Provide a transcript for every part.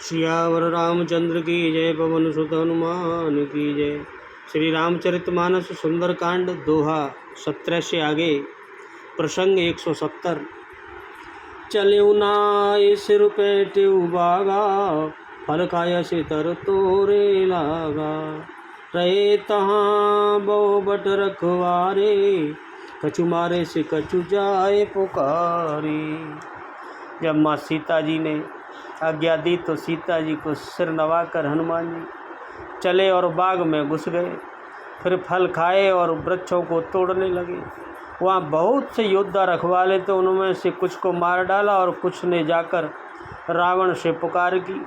सियावर रामचंद्र की जय। पवन सुत हनुमान की जय। श्री रामचरितमानस सुंदरकांड दोहा 17 से आगे। प्रसंग 170। चल्यु नाय सिर पेट्यु बागा, फल खाय से तर तोरे लागा। रहे तहाँ बहु बट रखवारे, कछु मारे से कछु जाए पुकारे। जब माँ सीता जी ने आज्ञा दी तो सीता जी को सिर नवाकर हनुमान जी चले और बाग में घुस गए। फिर फल खाए और वृक्षों को तोड़ने लगे। वहाँ बहुत से योद्धा रखवाले तो उनमें से कुछ को मार डाला और कुछ ने जाकर रावण से पुकार की।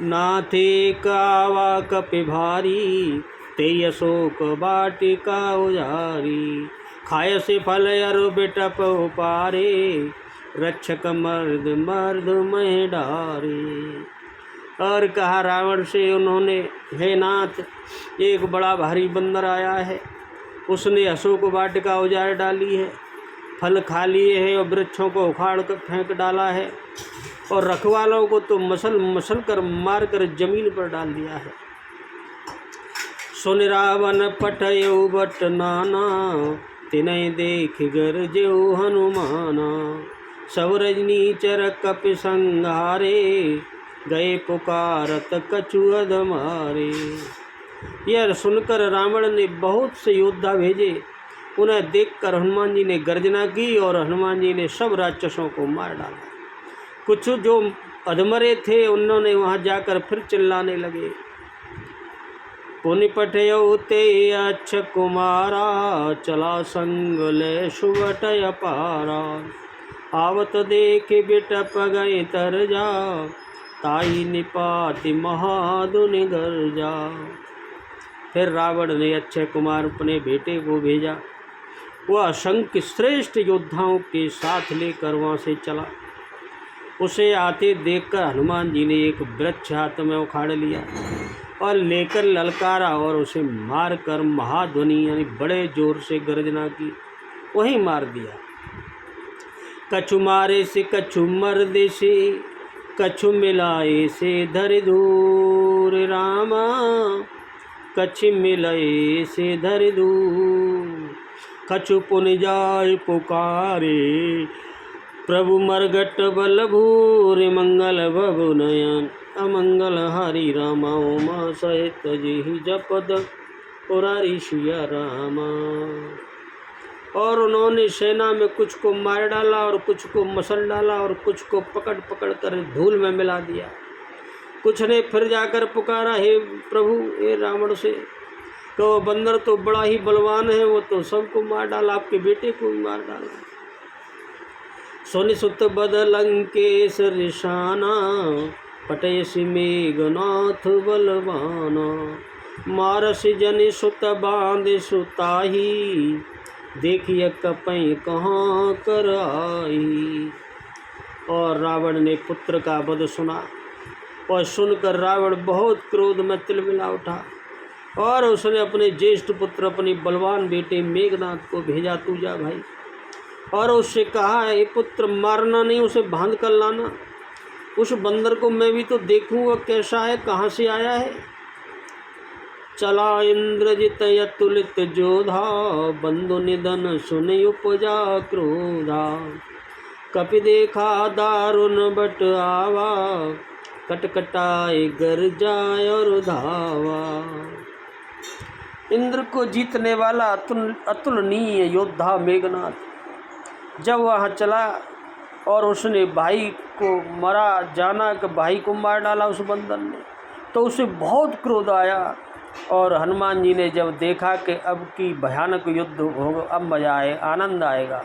नाथे कावा कपि भारी, ते अशोक वाटिका उजारी। खाय से फल अरु बिटप पारे, रक्षक मर्द मर्द मह डारे। और कहा रावण से उन्होंने, हे नाथ, एक बड़ा भारी बंदर आया है, उसने अशोक वाटिका उजाड़ डाली है, फल खा लिए हैं और वृक्षों को उखाड़ कर फेंक डाला है, और रखवालों को तो मसल मसल कर मार कर जमीन पर डाल दिया है। सुन रावण पटयउ बट नाना, तिनय देख गरजेउ हनुमाना। सब रजनीचर कपि संहारे, गए पुकारत कछु अधमारे। यह सुनकर रावण ने बहुत से योद्धा भेजे। उन्हें देखकर हनुमान जी ने गर्जना की और हनुमान जी ने सब राक्षसों को मार डाला। कुछ जो अधमरे थे उन्होंने वहाँ जाकर फिर चिल्लाने लगे। पुनि पठयउ ते अच्छ कुमारा, चला संग ले सुबटय पारा। आवत देख बिटप गए तर जा, ताई निपाति महादुनि गर्जा। फिर रावण ने अक्षय कुमार अपने बेटे को भेजा। वह असंख्य श्रेष्ठ योद्धाओं के साथ लेकर वहाँ से चला। उसे आते देखकर हनुमान जी ने एक वृक्ष हाथ में उखाड़ लिया और लेकर ललकारा और उसे मारकर महाध्वनि यानी बड़े जोर से गर्जना की, वहीं मार दिया। कछु मारे से कछु मर्दे से, कछु मिलाए से धरि दूर। रामा कछु मिलाए से धरि दूर। कछु पुनि जाय पुकारे, प्रभु मरघट बल भूरि। मंगल भगु नयन अमंगल हरि रामा। उमा सहित जेहि जपद पुरारी सिया रामा। और उन्होंने सेना में कुछ को मार डाला और कुछ को मसल डाला और कुछ को पकड़ पकड़ कर धूल में मिला दिया। कुछ ने फिर जाकर पुकारा, हे प्रभु, हे रावण से, तो बंदर तो बड़ा ही बलवान है, वो तो सबको मार डाला, आपके बेटे को भी मार डाला। सोनि सुत बद लंकेश रिशाना, पटयसि मेघनाथ बलवाना। मारसि जनि सुत बांध सुताही, देखिए कपई कहाँ कर आई। और रावण ने पुत्र का वध सुना और सुनकर रावण बहुत क्रोध में तिलमिला उठा और उसने अपने ज्येष्ठ पुत्र, अपने बलवान बेटे मेघनाथ को भेजा, तू जा भाई, और उससे कहा, ये पुत्र मारना नहीं, उसे बांध कर लाना। उस बंदर को मैं भी तो देखूंगा कैसा है, कहाँ से आया है। चला इंद्रजित अतुलित जोधा, बंधु निधन सुन उपजा क्रोधा। कपि देखा दारुण बट आवा, कटकटाए गरजाय और धावा। इंद्र को जीतने वाला अतुलनीय योद्धा मेघनाथ जब वहाँ चला और उसने भाई को मरा, जाना कि भाई को मार डाला उस बंदर ने, तो उसे बहुत क्रोध आया। और हनुमान जी ने जब देखा कि अब की भयानक युद्ध होगा, अब मजा आए, आनंद आएगा,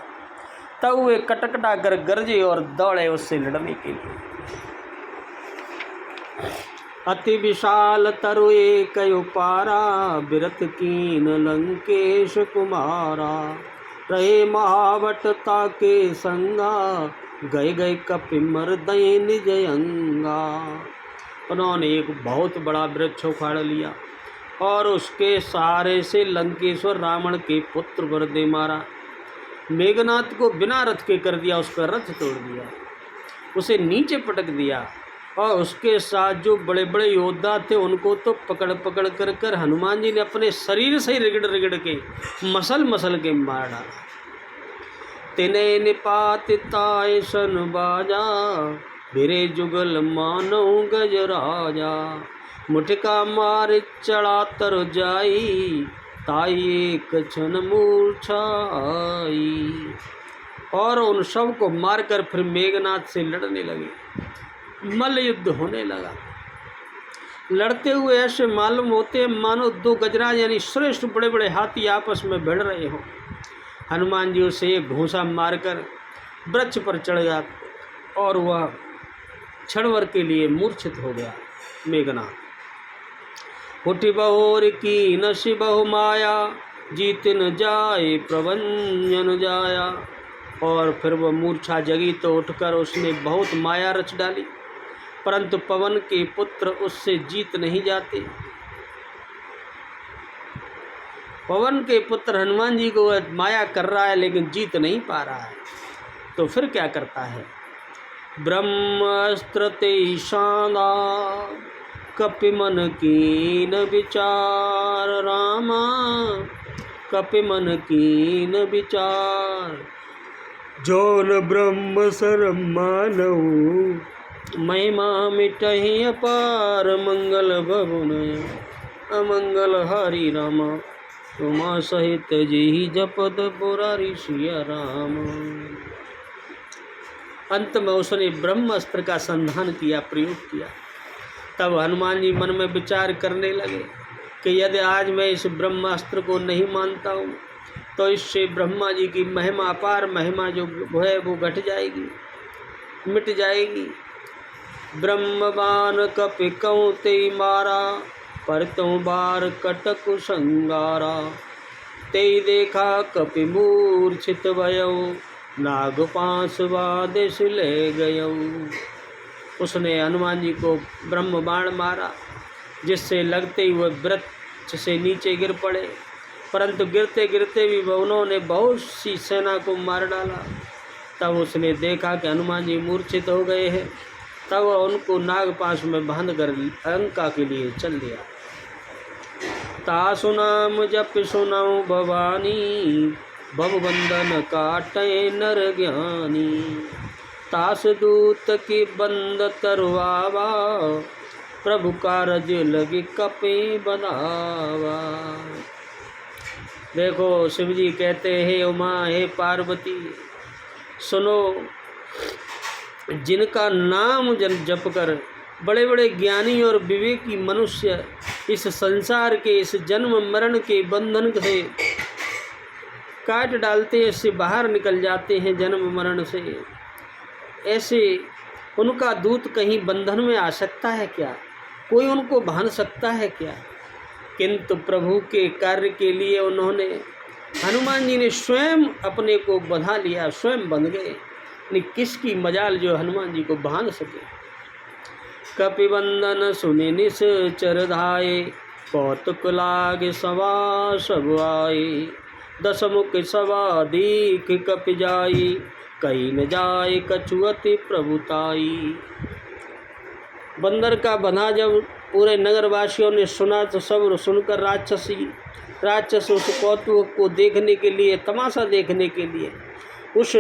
तब वे कटकटा कर गरजे और दौड़े उससे लड़ने के लिए। अति विशाल तरु एक पारा, बिरत कीन लंकेश कुमारा। रहे महावटता के संगा, गए गए कपि मर्दय निज अंगा। उन्होंने एक बहुत बड़ा वृक्ष उखाड़ लिया और उसके सहारे से लंकेश्वर रावण के पुत्र पर दे मारा। मेघनाथ को बिना रथ के कर दिया, उस पर रथ तोड़ दिया, उसे नीचे पटक दिया और उसके साथ जो बड़े बड़े योद्धा थे उनको तो पकड़ पकड़ कर हनुमान जी ने अपने शरीर से रिगड़ रिगड़ के मसल मसल के मार डाला। तिने निपातिताय सन बाजा, बिरे जुगल मानो गज राजा। मुठका मार चढ़ा तर जाई, ताई एक क्षण मूर्छा आई। और उन सब को मारकर फिर मेघनाथ से लड़ने लगे। मल्ल युद्ध होने लगा। लड़ते हुए ऐसे मालूम होते मानो दो गजराज यानी श्रेष्ठ बड़े बड़े हाथी आपस में भिड़ रहे हो। हनुमान जी उसे एक घूंसा मारकर वृक्ष पर चढ़ गया और वह क्षण भर के लिए मूर्छित हो गया। मेघनाथ उठी बहोर की नशि बहु माया, जीत न जाए प्रभंजन जाया। और फिर वह मूर्छा जगी तो उठकर उसने बहुत माया रच डाली, परंतु पवन के पुत्र उससे जीत नहीं जाते। पवन के पुत्र हनुमान जी को वह माया कर रहा है लेकिन जीत नहीं पा रहा है। तो फिर क्या करता है? ब्रह्मास्त्र ते शांदा, कपि मन कीन विचार रामा, कपि मन कीन विचार। जौन ब्रह्म सर मानऊ, महिमा मिटहि अपार। मंगल भवन अमंगल हरि रामा, तुमा सहित जी जपत पुरारी सिया राम। अंत में उसने ब्रह्मास्त्र का संधान किया, प्रयोग किया। तब हनुमान जी मन में विचार करने लगे कि यदि आज मैं इस ब्रह्मास्त्र को नहीं मानता हूँ तो इससे ब्रह्मा जी की महिमा, अपार महिमा जो है वो घट जाएगी, मिट जाएगी। ब्रह्मबान कपि कौते मारा, पर तुम बार कटक संगारा। ते देखा कपि मूर्छित भयउ, नाग पास वादेश ले गयउ। उसने हनुमान जी को ब्रह्म बाण मारा, जिससे लगते ही वह वृक्ष से नीचे गिर पड़े, परंतु गिरते गिरते भी उन्होंने बहुत सी सेना को मार डाला। तब उसने देखा कि हनुमान जी मूर्छित हो गए हैं। तब वह उनको नागपाश में बांधकर लंका के लिए चल दिया। तासु नाम जप सुनाऊं भवानी, भवबंधन काटे नर ज्ञानी। तास दूत की बंद तरुआवा, प्रभु कारज लगी कपि बनावा। देखो शिव जी कहते हे उमा, हे पार्वती, सुनो, जिनका नाम जप कर बड़े बड़े ज्ञानी और विवेकी मनुष्य इस संसार के, इस जन्म मरण के बंधन से काट डालते हैं, इससे बाहर निकल जाते हैं जन्म मरण से, ऐसे उनका दूत कहीं बंधन में आ सकता है क्या? कोई उनको बांध सकता है क्या? किंतु प्रभु के कार्य के लिए उन्होंने, हनुमान जी ने स्वयं अपने को बंधा लिया, स्वयं बंध गए। किसकी मजाल जो हनुमान जी को बांध सके। कपिबंधन सुनि निश्चर धाये, कौतुक लागे सवा सब आए। दशमुख सवा दीख कपि जाई, कहीं न जाए कछुअति प्रभुताई। बंदर का बंधा जब पूरे नगरवासियों ने सुना तो सब सुनकर राक्षस उस कौतुक को देखने के लिए, तमाशा देखने के लिए उस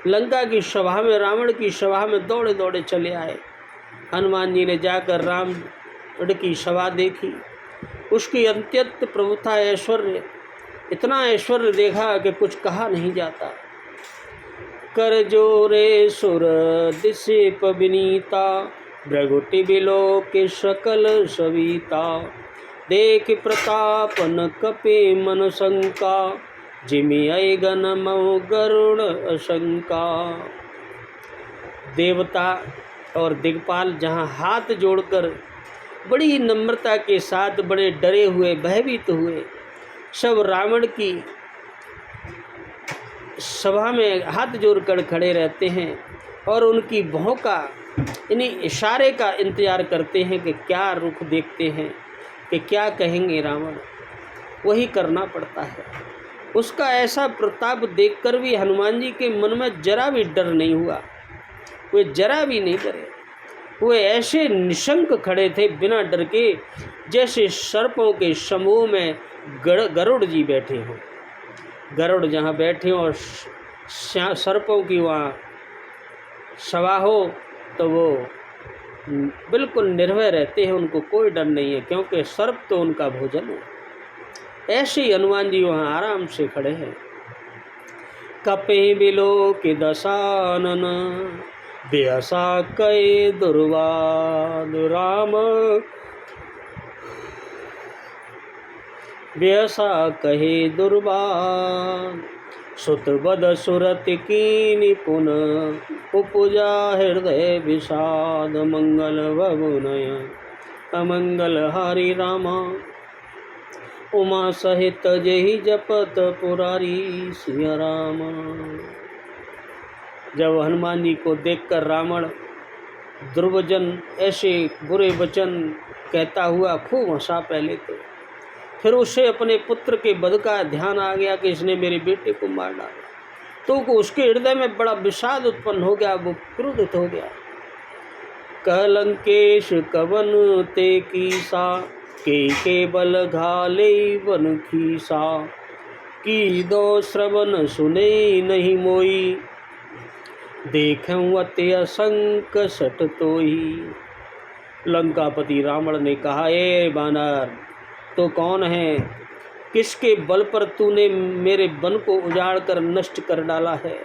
लंका की सभा में, रावण की सभा में दौड़े दौड़े चले आए। हनुमान जी ने जाकर रावण की सभा देखी, उसकी अत्यंत प्रभुता, ऐश्वर्य, इतना ऐश्वर्य देखा कि कुछ कहा नहीं जाता। कर जोरे सुर दिशे पविनीता, भृगुटि बिलो के सकल सविता। देख प्रतापन कपि मन शंका, जिमि अय गण मऊ गरुड़ शंका। देवता और दिग्पाल जहाँ हाथ जोड़कर बड़ी नम्रता के साथ, बड़े डरे हुए, भयभीत हुए, सब रावण की सभा में हाथ जोड़कर खड़े रहते हैं और उनकी भौं का, इन्हीं इशारे का इंतजार करते हैं कि क्या रुख देखते हैं, कि क्या कहेंगे रावण। वही करना पड़ता है। उसका ऐसा प्रताप देखकर भी हनुमान जी के मन में जरा भी डर नहीं हुआ, वे जरा भी नहीं डरे। वे ऐसे निशंक खड़े थे बिना डर के जैसे सर्पों के समूह में गरुड़ जी बैठे हों। गरुड़ जहाँ बैठे हों और सर्पों की वहाँ सभा हो तो वो बिल्कुल निर्भय रहते हैं, उनको कोई डर नहीं है, क्योंकि सर्प तो उनका भोजन है। ऐसे ही हनुमान जी वहाँ आराम से खड़े हैं। कपे बिलो के दशानन बेअसा कई दुर्वाद राम बेअसा कहे दुर्वाद सुत बद सुरत की निपुण उपजा हृदय विषाद मंगल भवनय अमंगल हरि रामा उमा सहित जहि जपत पुरारी सिया राम। जब हनुमान जी को देखकर रावण दुर्वचन ऐसे बुरे वचन कहता हुआ खूब हंसा पहले तो, फिर उसे अपने पुत्र के वध का ध्यान आ गया कि इसने मेरे बेटे को मार डाला, तो उसके हृदय में बड़ा विषाद उत्पन्न हो गया, वो क्रोधित हो गया। कलंकेश कवन ते कीसा के बल घाले वन खीसा की दो श्रवण सुने नहीं मोई देखूं अति असंक सट तोई। लंकापति रावण ने कहा, ए बानर, तो कौन है? किसके बल पर तूने मेरे वन को उजाड़ कर नष्ट कर डाला है?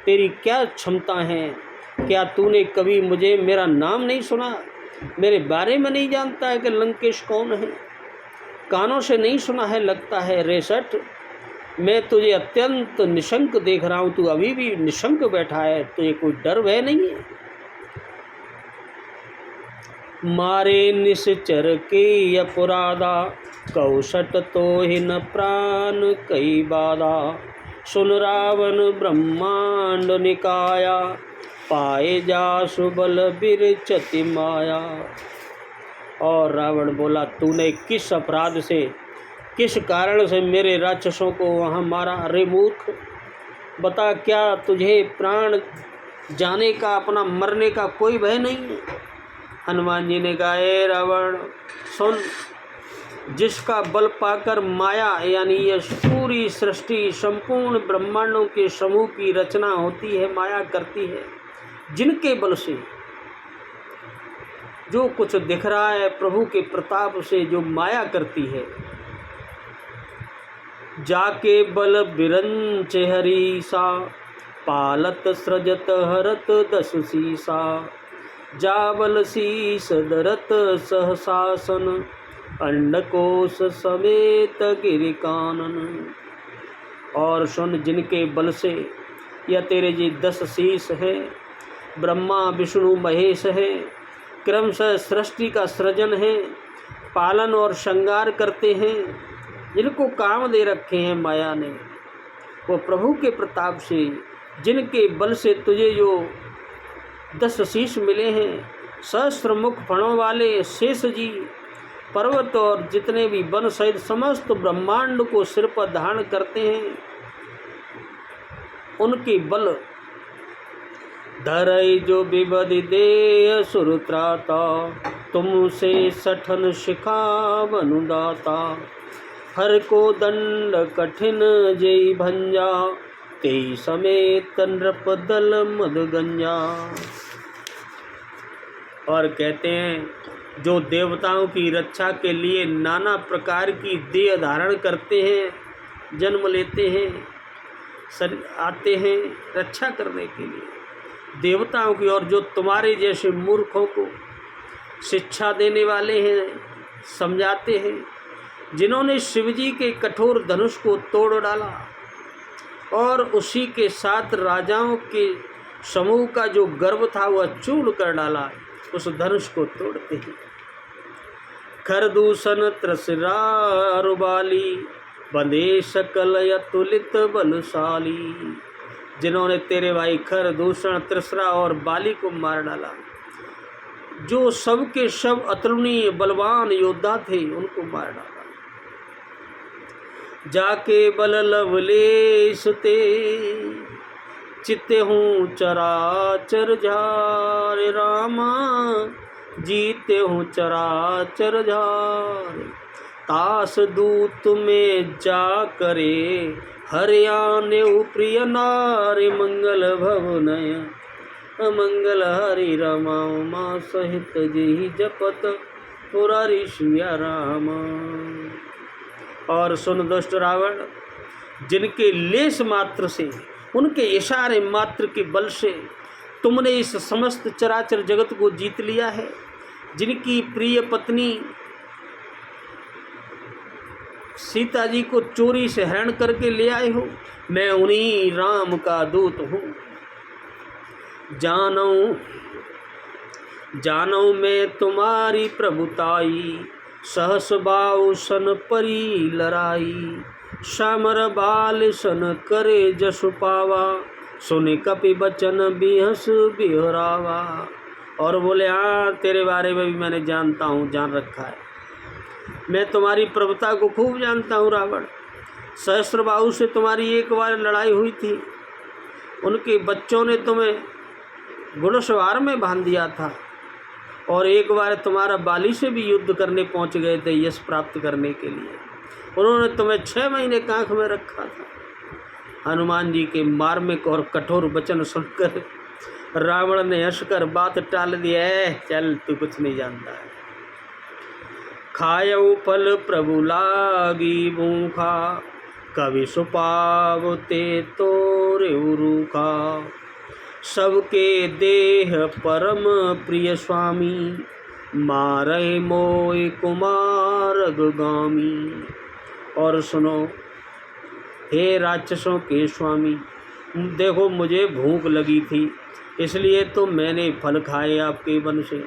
तेरी क्या क्षमता है? क्या तूने कभी मुझे मेरा नाम नहीं सुना? मेरे बारे में नहीं जानता है कि लंकेश कौन है? कानों से नहीं सुना है लगता है? रेसठ, मैं तुझे अत्यंत निशंक देख रहा हूँ, तू अभी भी निशंक बैठा है, तुझे कोई डर भय नहीं है? मारे निश्चर के अपराधा कौशट तो हिन प्राण कई बाधा सुन रावण ब्रह्मांड निकाया पाए जा सुबल बिरचति माया। और रावण बोला, तूने किस अपराध से, किस कारण से मेरे राक्षसों को वहाँ मारा? अरे मूर्ख, बता, क्या तुझे प्राण जाने का, अपना मरने का कोई भय नहीं है? हनुमान जी ने कहा, ए रावण सुन, जिसका बल पाकर माया यानी ये पूरी सृष्टि संपूर्ण ब्रह्मांडों के समूह की रचना होती है, माया करती है, जिनके बल से जो कुछ दिख रहा है प्रभु के प्रताप से जो माया करती है, जाके बल बिरंच हरीसा पालत सृजत हरत दस सीसा जाबल शीस दरत सहसासन अंडकोश समेत गिरिकानन। और सुन, जिनके बल से या तेरे जी 10 शीस है, ब्रह्मा विष्णु महेश है, क्रमशः सृष्टि का सृजन है, पालन और श्रृंगार करते हैं, जिनको काम दे रखे हैं माया ने, वो प्रभु के प्रताप से, जिनके बल से तुझे जो 10 शीश मिले हैं, सहस्त्र मुख फणों वाले शेष जी, पर्वत और जितने भी वन सहित समस्त ब्रह्मांड को सिर पर धारण करते हैं, उनके बल धरई जो विबधि दे सुरत्राता तुमसे सठन शिखा बनुदाता हर को दंड कठिन जय भंजा तेई समेत नृप दल मद गंजा। और कहते हैं, जो देवताओं की रक्षा के लिए नाना प्रकार की देह धारण करते हैं, जन्म लेते हैं, आते हैं रक्षा करने के लिए देवताओं की, और जो तुम्हारे जैसे मूर्खों को शिक्षा देने वाले हैं, समझाते हैं, जिन्होंने शिवजी के कठोर धनुष को तोड़ डाला और उसी के साथ राजाओं के समूह का जो गर्व था वह चूर्ण कर डाला, उस धनुष को तोड़ते हैं। खरदूषण त्रसरारुबाली बंदे सकल अतुलित बलशाली। जिन्होंने तेरे भाई खरदूषण, त्रिसरा और बाली को मार डाला, जो सबके सब अतुलनीय बलवान योद्धा थे, उनको मार डाला। जाके बल लवलेश ते चित्ते हूँ चराचर झार रामा, जीते हूँ चराचर झार। तास दूत में जा करे, हरियाणे प्रिय नारे, मंगल भवनय मंगल हरि रमा, उमा सहित जी जपत पुरारी सिया राम। और सुन दुष्ट रावण, जिनके लेश मात्र से, उनके इशारे मात्र के बल से तुमने इस समस्त चराचर जगत को जीत लिया है, जिनकी प्रिय पत्नी सीता जी को चोरी से हरण करके ले आए हो, मैं उन्हीं राम का दूत हूँ। जानऊ मैं तुम्हारी प्रभुताई, सहस बाऊ सन परी लड़ाई, श्यामर बाल सन करे जसु पावा, सुने कपि बचन बिहस बिहरावा। और बोले हाँ, तेरे बारे में भी मैंने जानता हूँ, जान रखा है, मैं तुम्हारी प्रभुता को खूब जानता हूँ रावण। सहस्त्रबाहु से तुम्हारी एक बार लड़ाई हुई थी, उनके बच्चों ने तुम्हें घुड़सवार में बांध दिया था, और एक बार तुम्हारा बाली से भी युद्ध करने पहुंच गए थे यश प्राप्त करने के लिए। उन्होंने तुम्हें 6 महीने कांख में रखा था। हनुमान जी के मार्मिक और कठोर वचन सुनकर रावण ने हंसकर बात टाल दिया, चल तू कुछ नहीं जानता है। खायऊ फल प्रभु लागी भूखा, कवि सुपावते तोरे रूखा, सबके देह परम प्रिय स्वामी, मारे मोय कुमार गामी। और सुनो, हे राक्षसों के स्वामी, देखो मुझे भूख लगी थी, इसलिए तो मैंने फल खाए आपके वन से,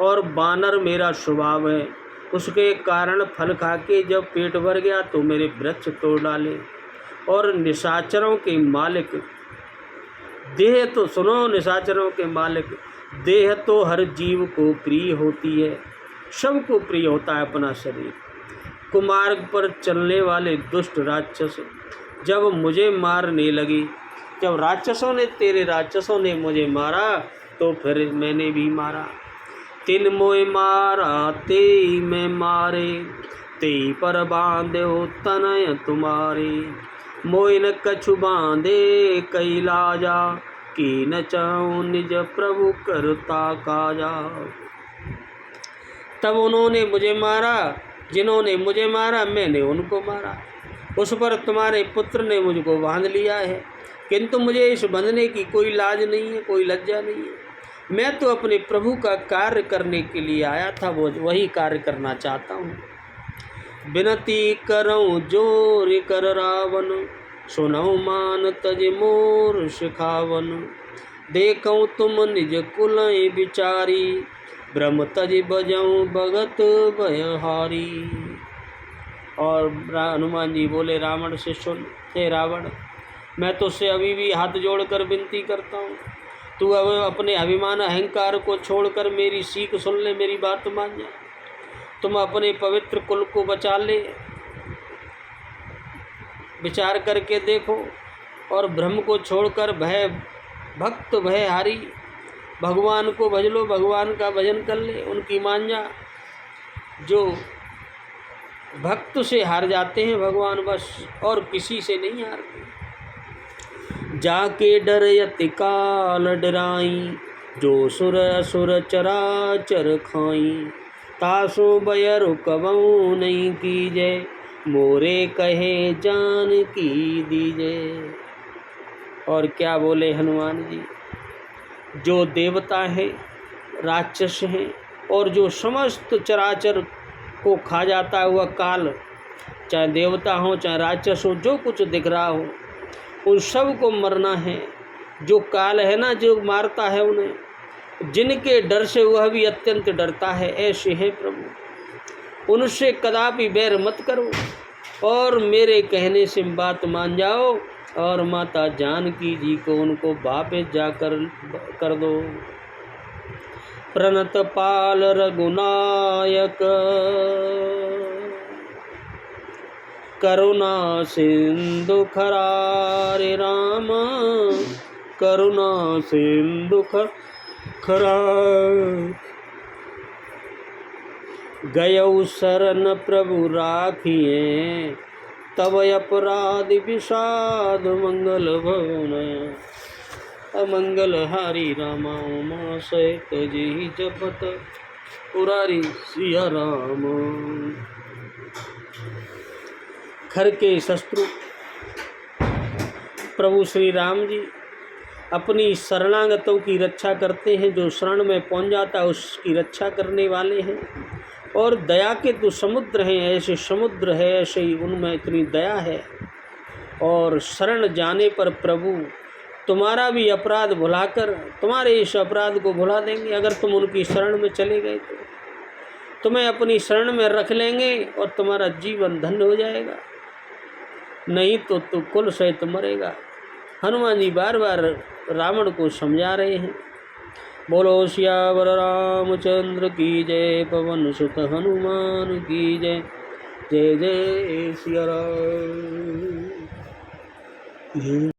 और बानर मेरा स्वभाव है, उसके कारण फल खा के जब पेट भर गया तो मेरे वृक्ष तोड़ डाले। और निशाचरों के मालिक देह तो सुनो, निशाचरों के मालिक देह तो हर जीव को प्रिय होती है, सबको प्रिय होता है अपना शरीर। कुमार्ग पर चलने वाले दुष्ट राक्षस जब मुझे मारने लगे, जब तेरे राक्षसों ने मुझे मारा, तो फिर मैंने भी मारा। तिन मोय मारा ते मैं मारे, ते पर बांधे तनय तुम्हारे, मोय न कछु बांधे कैलाजा, की न चाहूं निज प्रभु करता काजा। तब उन्होंने मुझे मारा, जिन्होंने मुझे मारा मैंने उनको मारा, उस पर तुम्हारे पुत्र ने मुझको बांध लिया है, किंतु मुझे इस बंधने की कोई लाज नहीं है, कोई लज्जा नहीं है। मैं तो अपने प्रभु का कार्य करने के लिए आया था, वो वही कार्य करना चाहता हूँ। विनती करऊँ जोर कर रावण, सुनऊ मान तज मोर सिखावन, देखऊँ तुम निज कुलय विचारी, ब्रह्म तज बजाऊँ भगत भयहारी। और हनुमान जी बोले रावण से, सुन हे रावण, मैं तुझसे अभी भी हाथ जोड़कर विनती करता हूँ, तू अब अपने अभिमान अहंकार को छोड़कर मेरी सीख सुन ले, मेरी बात मान जा। तुम अपने पवित्र कुल को बचा ले, विचार करके देखो, और ब्रह्म को छोड़कर भक्त भयहारी भगवान को भज लो, भगवान का भजन कर ले, उनकी मान जा। जो भक्त से हार जाते हैं भगवान बस, और किसी से नहीं हारते। जाके डर यति काल डराई, जो सुर असुर चराचर खाई, तासो बयरु कबहु नहीं कीजे, मोरे कहे जान की दीजे। और क्या बोले हनुमान जी, जो देवता हैं, राक्षस हैं, और जो समस्त चराचर को खा जाता हुआ काल, चाहे देवता हो चाहे राक्षस हो, जो कुछ दिख रहा हो, उन सब को मरना है। जो काल है ना, जो मारता है उन्हें, जिनके डर से वह भी अत्यंत डरता है, ऐसे हैं प्रभु। उनसे कदापि बैर मत करो, और मेरे कहने से बात मान जाओ, और माता जानकी जी को उनको वापस जाकर कर दो। प्रणत पाल रघुनायक, करुणा सिंधु खरारे राम, करुणा सिंधु खरा गयौ शरण प्रभु राखिए तब अपराध विषाद मंगल भवन अमंगल हारी रामा उमा सहित जी जपत पुरारी सिया राम। खर के शत्रु प्रभु श्री राम जी अपनी शरणागतों की रक्षा करते हैं। जो शरण में पहुंच जाता है उसकी रक्षा करने वाले हैं। और दया के तो समुद्र हैं, ऐसे समुद्र है, ऐसे ही उनमें इतनी दया है। और शरण जाने पर प्रभु तुम्हारा भी अपराध भुलाकर तुम्हारे इस अपराध को भुला देंगे। अगर तुम उनकी शरण में चले गए तो तुम्हें अपनी शरण में रख लेंगे और तुम्हारा जीवन धन्य हो जाएगा, नहीं तो तू कुल सहित मरेगा। हनुमान जी बार बार रावण को समझा रहे हैं। बोलो सियावर रामचंद्र की जय, पवन सुत हनुमान की जय। जय जय सिया राम।